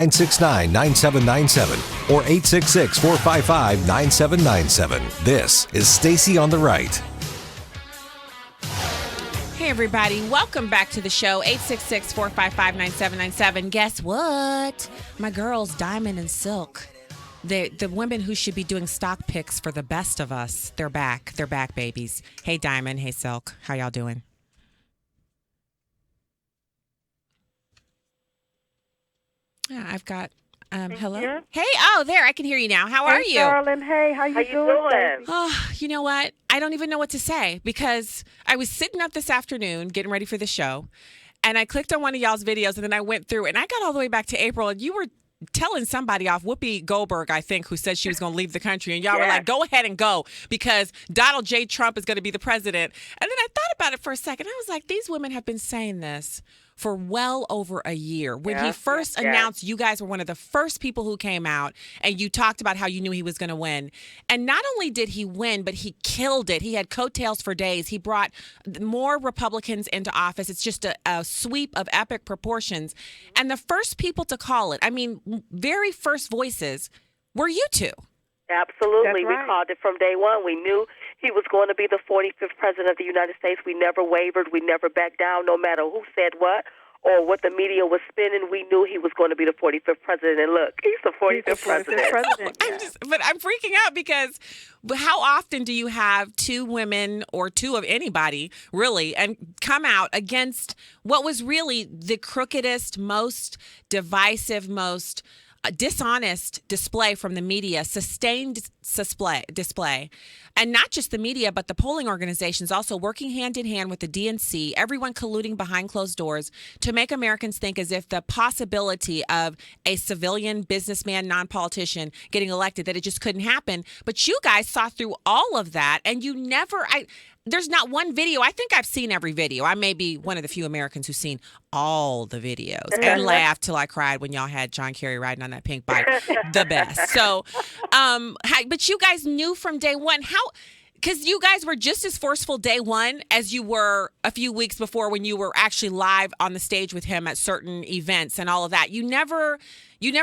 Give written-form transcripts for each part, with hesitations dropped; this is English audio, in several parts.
969-9797 or 866-455-9797. This is Stacy on the Right. Hey, everybody. Welcome back to the show, 866-455-9797. Guess what? My girls, Diamond and Silk, the women who should be doing stock picks for the best of us, they're back. They're back, babies. Hey, Diamond. Hey, Silk. How y'all doing? Yeah, I've got, hello? Here? Hey, oh, there. I can hear you now. How are you? Darling. Hey, how you doing? Oh, you know what? I don't even know what to say because I was sitting up this afternoon getting ready for the show, and I clicked on one of y'all's videos, and then I went through, and I got all the way back to April, and you were telling somebody off, Whoopi Goldberg, I think, who said she was going to leave the country, and y'all were like, go ahead and go because Donald J. Trump is going to be the president. And then I thought about it for a second. I was like, these women have been saying this for well over a year. When he first announced, you guys were one of the first people who came out and you talked about how you knew he was going to win. And not only did he win, but he killed it. He had coattails for days. He brought more Republicans into office. It's just a sweep of epic proportions. And the first people to call it, I mean, very first voices were you two. Absolutely. We called it from day one. We knew he was going to be the 45th president of the United States. We never wavered. We never backed down, no matter who said what or what the media was spinning. We knew he was going to be the 45th president. And look, he's the 45th president. But I'm freaking out because how often do you have two women or two of anybody, really, and come out against what was really the crookedest, most divisive, most dishonest display from the media, sustained display, and not just the media, but the polling organizations also working hand in hand with the DNC, everyone colluding behind closed doors to make Americans think as if the possibility of a civilian businessman, non-politician getting elected, that it just couldn't happen. But you guys saw through all of that, and you never, there's not one video. I think I've seen every video. I may be one of the few Americans who've seen all the videos and laughed till I cried when y'all had John Kerry riding on that pink bike. The best. So, but you guys knew from day one because you guys were just as forceful day one as you were a few weeks before when you were actually live on the stage with him at certain events and all of that. You never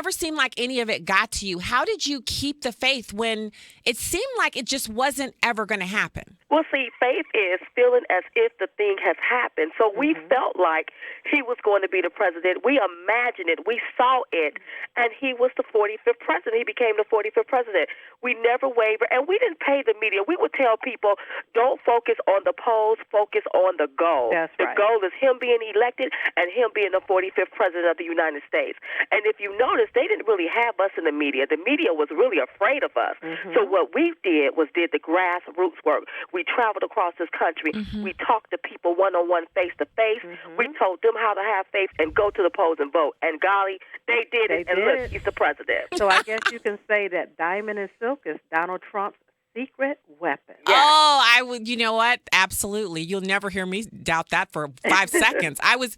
seemed like any of it got to you. How did you keep the faith when it seemed like it just wasn't ever going to happen? Well, see, faith is feeling as if the thing has happened. So we felt like he was going to be the president. We imagined it. We saw it. And he was the 45th president. He became the 45th president. We never wavered. And we didn't pay the media. We would tell people, don't focus on the polls, focus on the goal. That's right. The goal is him being elected and him being the 45th president of the United States. And if you notice, they didn't really have us in the media. The media was really afraid of us. So what we did was did the grassroots work. We traveled across this country. We talked to people one-on-one, face-to-face. We told them how to have faith and go to the polls and vote. And golly, they did it. And look, he's the president. So I guess you can say that Diamond and Silk is Donald Trump's secret weapon. Oh, I would. You know what? Absolutely. You'll never hear me doubt that for 5 seconds. I was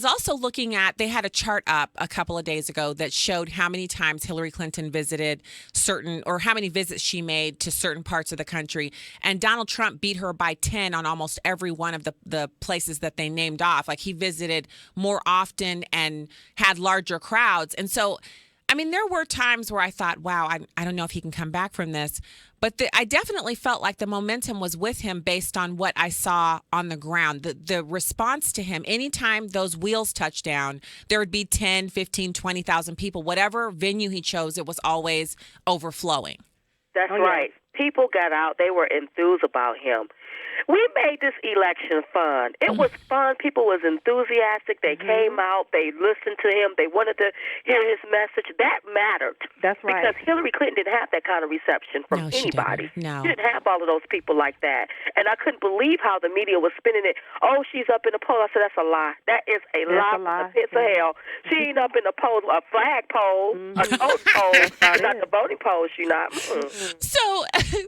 also looking at, they had a chart up a couple of days ago that showed how many times Hillary Clinton visited certain, or how many visits she made to certain parts of the country. And Donald Trump beat her by 10 on almost every one of the places that they named off. Like he visited more often and had larger crowds. And so, I mean, there were times where I thought, wow, I don't know if he can come back from this. But I definitely felt like the momentum was with him based on what I saw on the ground. The response to him, anytime those wheels touched down, there would be 10, 15, 20,000 people. Whatever venue he chose, it was always overflowing. That's right. People got out. They were enthused about him. We made this election fun. It was fun. People was enthusiastic. They came out. They listened to him. They wanted to hear his message. That mattered. That's right. Because Hillary Clinton didn't have that kind of reception from anybody. No. She didn't have all of those people like that. And I couldn't believe how the media was spinning it. Oh, she's up in the poll. I said, that's a lie. That is a lie from the pits of hell. She ain't up in the polls, a flag poll, a vote poll, not the voting poll. She not.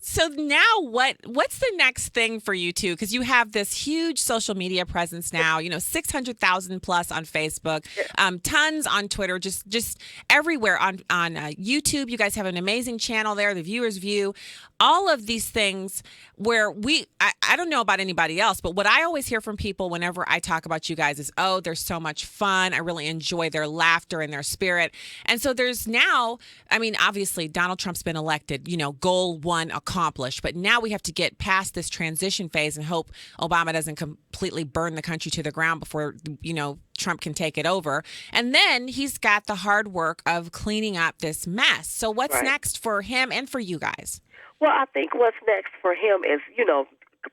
So now what's the next thing for you two? Because you have this huge social media presence now, 600,000 plus on Facebook, tons on Twitter, just everywhere on YouTube. You guys have an amazing channel there, the viewers view. all of these things where I don't know about anybody else, but what I always hear from people whenever I talk about you guys is, oh, they're so much fun. I really enjoy their laughter and their spirit. And so there's now, I mean, obviously Donald Trump's been elected, goal one accomplished, but now we have to get past this transition phase and hope Obama doesn't completely burn the country to the ground before, Trump can take it over. And then he's got the hard work of cleaning up this mess. So what's next for him and for you guys? Well, I think what's next for him is,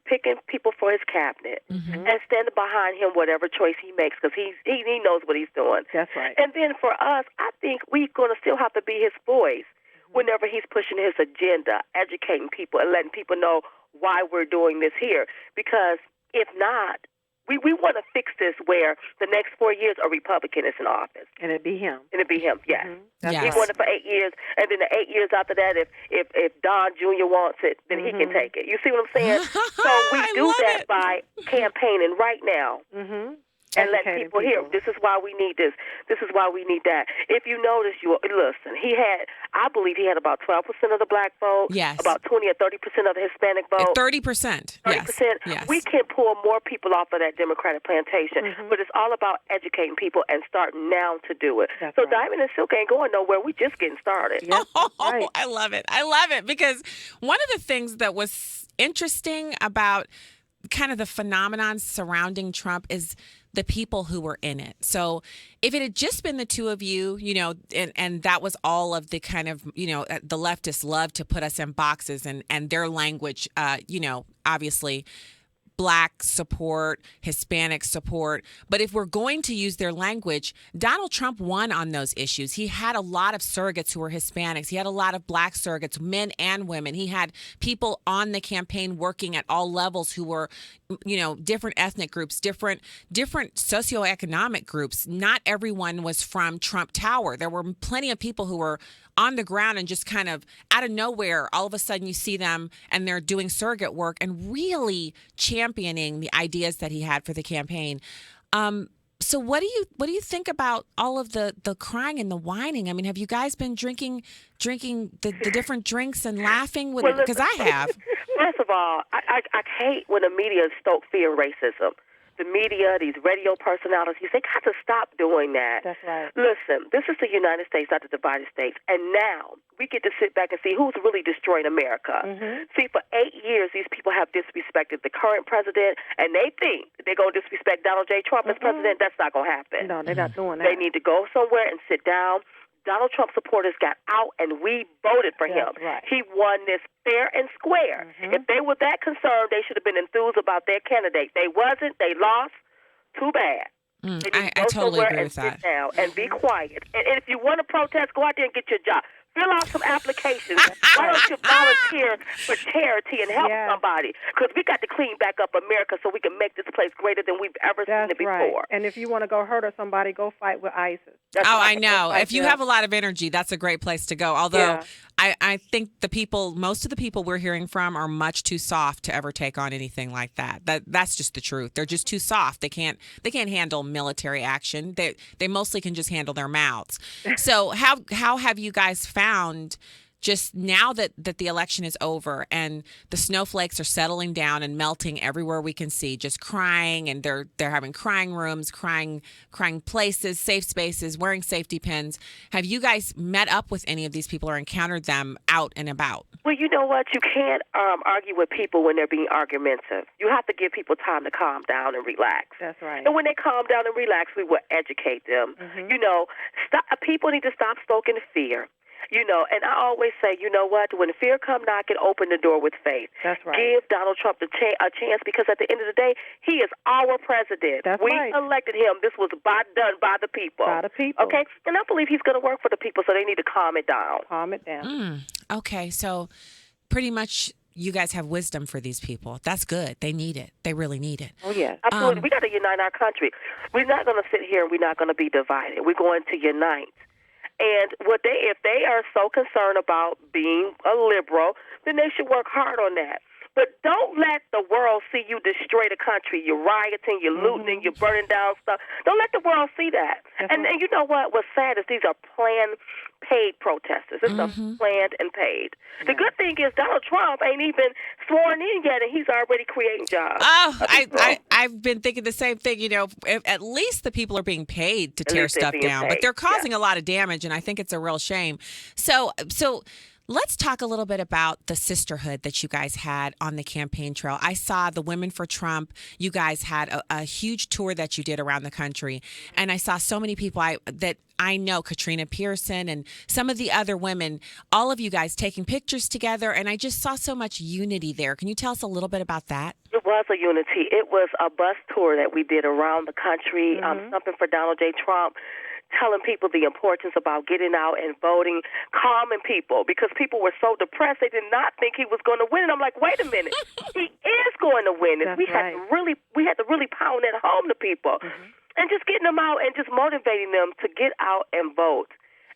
picking people for his cabinet and standing behind him whatever choice he makes, because he knows what he's doing. That's right. And then for us, I think we're going to still have to be his voice whenever he's pushing his agenda, educating people and letting people know why we're doing this here. Because if not, we want to fix this where the next 4 years a Republican is in office. And it'd be him. Yes. Yes. He wanted for 8 years, and then the 8 years after that, if Don Jr. wants it, then he can take it. You see what I'm saying? So we do that by campaigning right now. And let people hear, this is why we need this. This is why we need that. If you notice, listen, I believe he had about 12% of the black vote. Yes. About 20 or 30% of the Hispanic vote. 30%. 30%. Yes. We can pull more people off of that Democratic plantation, but it's all about educating people and starting now to do it. That's so right. Diamond and Silk ain't going nowhere. We just getting started. Yep, right. I love it. I love it, because one of the things that was interesting about kind of the phenomenon surrounding Trump is the people who were in it. So if it had just been the two of you, and that was all of the kind of, the leftists love to put us in boxes and their language, obviously Black support, Hispanic support. But if we're going to use their language, Donald Trump won on those issues. He had a lot of surrogates who were Hispanics. He had a lot of Black surrogates, men and women. He had people on the campaign working at all levels who were, different ethnic groups, different socioeconomic groups. Not everyone was from Trump Tower. There were plenty of people who were on the ground and just kind of out of nowhere, all of a sudden you see them and they're doing surrogate work and really championing the ideas that he had for the campaign. So what do you think about all of the crying and the whining? I mean, have you guys been drinking the different drinks and laughing with it? Because I have. First of all, I hate when the media stoke fear of racism. The media, these radio personalities, they got to stop doing that. That's right. Listen, this is the United States, not the divided states. And now we get to sit back and see who's really destroying America. See, for 8 years, these people have disrespected the current president, and they think they're going to disrespect Donald J. Trump as president. That's not going to happen. No, they're not doing that. They need to go somewhere and sit down. Donald Trump supporters got out, and we voted for him. Right. He won this fair and square. If they were that concerned, they should have been enthused about their candidate. They wasn't. They lost. Too bad. I totally agree with that. Sit down and be quiet. And if you want to protest, go out there and get your job. Fill out some applications. Why don't you volunteer for charity and help somebody? Because we got to clean back up America so we can make this place greater than we've ever seen it before. Right. And if you want to go hurt somebody, go fight with ISIS. I know. If you have a lot of energy, that's a great place to go. Although I think most of the people we're hearing from are much too soft to ever take on anything like that. That's just the truth. They're just too soft. They can't handle military action. They mostly can just handle their mouths. So how have you guys found just now that the election is over and the snowflakes are settling down and melting everywhere we can see, just crying, and they're having crying rooms, crying places, safe spaces, wearing safety pins. Have you guys met up with any of these people or encountered them out and about? Well, you know what? You can't argue with people when they're being argumentative. You have to give people time to calm down and relax. That's right. And when they calm down and relax, we will educate them. People need to stop stoking fear. And I always say, you know what? When fear come knocking, open the door with faith. That's right. Give Donald Trump a chance, because at the end of the day, he is our president. That's we right. elected him. This was done by the people. By the people. Okay? And I believe he's going to work for the people, so they need to calm it down. Calm it down. Okay, so pretty much you guys have wisdom for these people. That's good. They need it. They really need it. Oh, yeah. Absolutely. We got to unite our country. We're not going to sit here and we're not going to be divided. We're going to unite. And if they are so concerned about being a liberal, then they should work hard on that. But don't let the world see you destroy the country. You're rioting, you're looting, you're burning down stuff. Don't let the world see that. And you know what? What's sad is these are planned, paid protesters. It's a planned and paid. The good thing is Donald Trump ain't even sworn in yet, and he's already creating jobs. Oh, I've been thinking the same thing. You know, at least the people are being paid to tear stuff down, but they're causing a lot of damage, and I think it's a real shame. So let's talk a little bit about the sisterhood that you guys had on the campaign trail. I saw the Women for Trump. You guys had a huge tour that you did around the country, and I saw so many people that I know, Katrina Pearson and some of the other women, all of you guys taking pictures together, and I just saw so much unity there. Can you tell us a little bit about that? It was a unity. It was a bus tour that we did around the country, something for Donald J. Trump, telling people the importance about getting out and voting, calming people, because people were so depressed they did not think he was going to win. And I'm like, wait a minute, he is going to win. And we had to really pound that home to people, and just getting them out and just motivating them to get out and vote.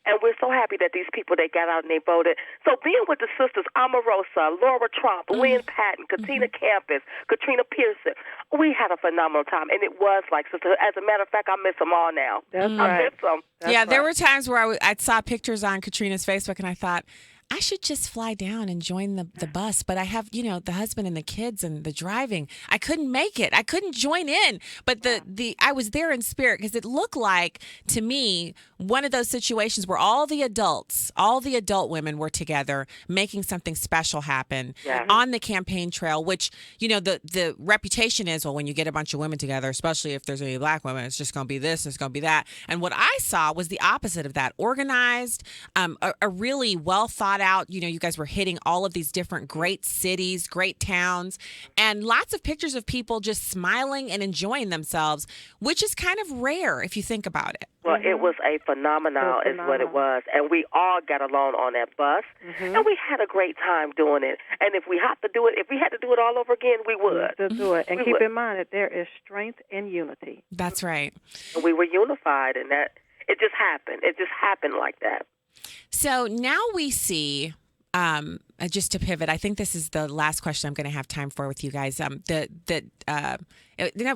And we're so happy that these people, they got out and they voted. So being with the sisters, Omarosa, Laura Trump, Lynn Patton, Katina Campus, Katrina Pearson, we had a phenomenal time. And it was like, sister, as a matter of fact, I miss them all now. I miss them. There were times where I saw pictures on Katrina's Facebook, and I thought, I should just fly down and join the bus. But I have, the husband and the kids and the driving. I couldn't make it. I couldn't join in. But I was there in spirit, because it looked like, to me, one of those situations where all the adult women were together making something special happen on the campaign trail, which, the reputation is, well, when you get a bunch of women together, especially if there's any black women, it's just going to be this, it's going to be that. And what I saw was the opposite of that. Organized, a really well thought out, you guys were hitting all of these different great cities, great towns, and lots of pictures of people just smiling and enjoying themselves, which is kind of rare if you think about it. Well, it was a phenomenal is what it was. And we all got along on that bus, and we had a great time doing it. And if we had to do it all over again, we would. To do it. And keep in mind that there is strength in unity. That's right. And we were unified, and that it just happened. It just happened like that. So now we see, just to pivot, I think this is the last question I'm going to have time for with you guys. That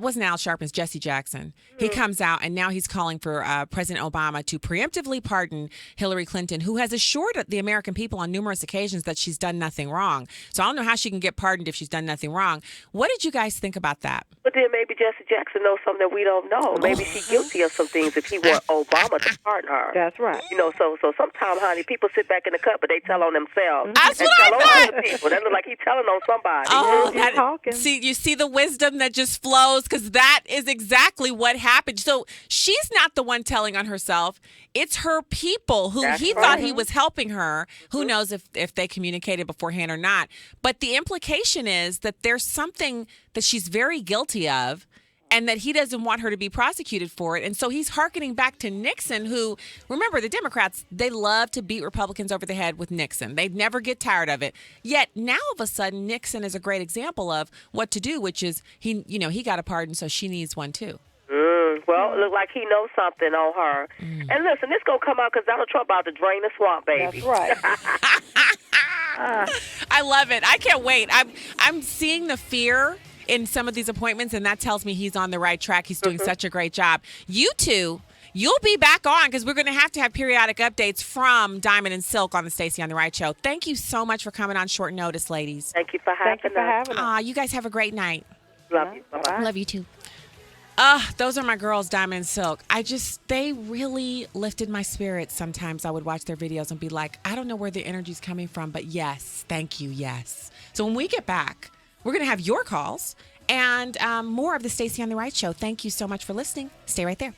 wasn't Al Sharpton, it's Jesse Jackson. He comes out, and now he's calling for President Obama to preemptively pardon Hillary Clinton, who has assured the American people on numerous occasions that she's done nothing wrong. So I don't know how she can get pardoned if she's done nothing wrong. What did you guys think about that? But then maybe Jesse Jackson knows something that we don't know. Maybe she's guilty of some things if he want Obama to pardon her. That's right. So sometimes, honey, people sit back in the cut, but they tell on themselves. That's what I thought. Other people. That look like he's telling on somebody. Oh, you see the wisdom that just flows, because that is exactly what happened. So she's not the one telling on herself. It's her people who thought he was helping her. Who knows if they communicated beforehand or not. But the implication is that there's something that she's very guilty of, and that he doesn't want her to be prosecuted for it. And so he's hearkening back to Nixon, who, remember, the Democrats, they love to beat Republicans over the head with Nixon. They never get tired of it. Yet now, all of a sudden, Nixon is a great example of what to do, which is he got a pardon, so she needs one too. Well, it looks like he knows something on her. And listen, this going to come out because Donald Trump about to drain the swamp, baby. That's right. I love it. I can't wait. I'm seeing the fear in some of these appointments, and that tells me he's on the right track. He's doing such a great job. You two, you'll be back on, because we're going to have periodic updates from Diamond and Silk on the Stacy on the Right show. Thank you so much for coming on short notice, ladies. Thank you for having us. You guys have a great night. Love you. Bye-bye. Love you too. Those are my girls, Diamond and Silk. They really lifted my spirits. Sometimes I would watch their videos and be like, I don't know where the energy's coming from, but yes, thank you, yes. So when we get back, we're going to have your calls and more of the Stacy on the Right show. Thank you so much for listening. Stay right there.